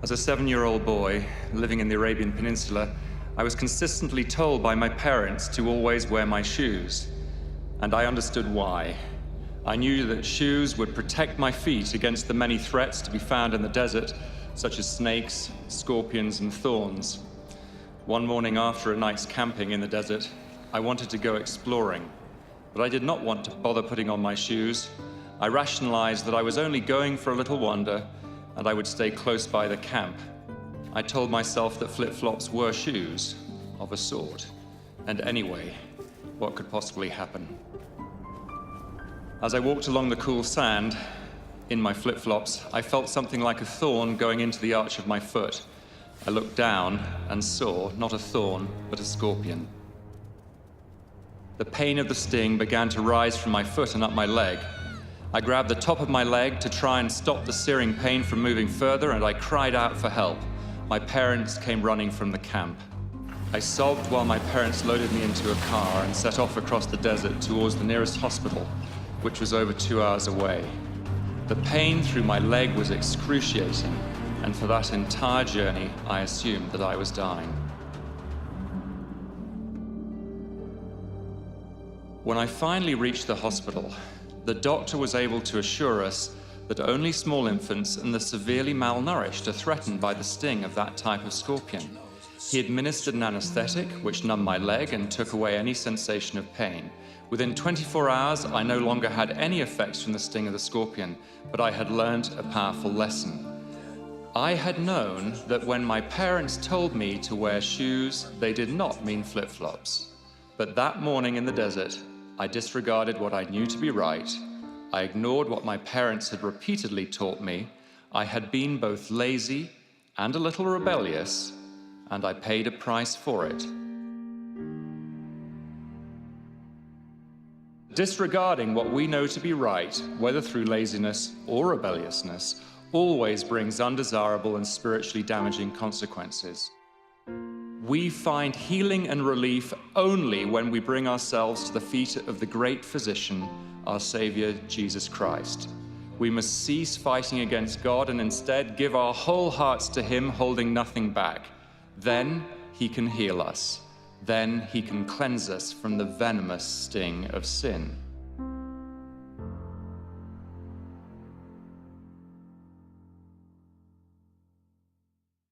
As a 7-year-old boy living in the Arabian Peninsula, I was consistently told by my parents to always wear my shoes, and I understood why. I knew that shoes would protect my feet against the many threats to be found in the desert, such as snakes, scorpions, and thorns. One morning after a night's camping in the desert, I wanted to go exploring, but I did not want to bother putting on my shoes. I rationalized that I was only going for a little wander, and I would stay close by the camp. I told myself that flip-flops were shoes, of a sort. And anyway, what could possibly happen? As I walked along the cool sand, in my flip-flops, I felt something like a thorn going into the arch of my foot. I looked down and saw, not a thorn, but a scorpion. The pain of the sting began to rise from my foot and up my leg. I grabbed the top of my leg to try and stop the searing pain from moving further, and I cried out for help. My parents came running from the camp. I sobbed while my parents loaded me into a car and set off across the desert towards the nearest hospital, which was over 2 hours away. The pain through my leg was excruciating, and for that entire journey, I assumed that I was dying. When I finally reached the hospital, the doctor was able to assure us that only small infants and the severely malnourished are threatened by the sting of that type of scorpion. He administered an anesthetic, which numbed my leg and took away any sensation of pain. Within 24 hours, I no longer had any effects from the sting of the scorpion, but I had learned a powerful lesson. I had known that when my parents told me to wear shoes, they did not mean flip-flops. But that morning in the desert, I disregarded what I knew to be right. I ignored what my parents had repeatedly taught me. I had been both lazy and a little rebellious, and I paid a price for it. Disregarding what we know to be right, whether through laziness or rebelliousness, always brings undesirable and spiritually damaging consequences. We find healing and relief only when we bring ourselves to the feet of the great physician, our Savior, Jesus Christ. We must cease fighting against God and instead give our whole hearts to Him, holding nothing back. Then He can heal us. Then He can cleanse us from the venomous sting of sin.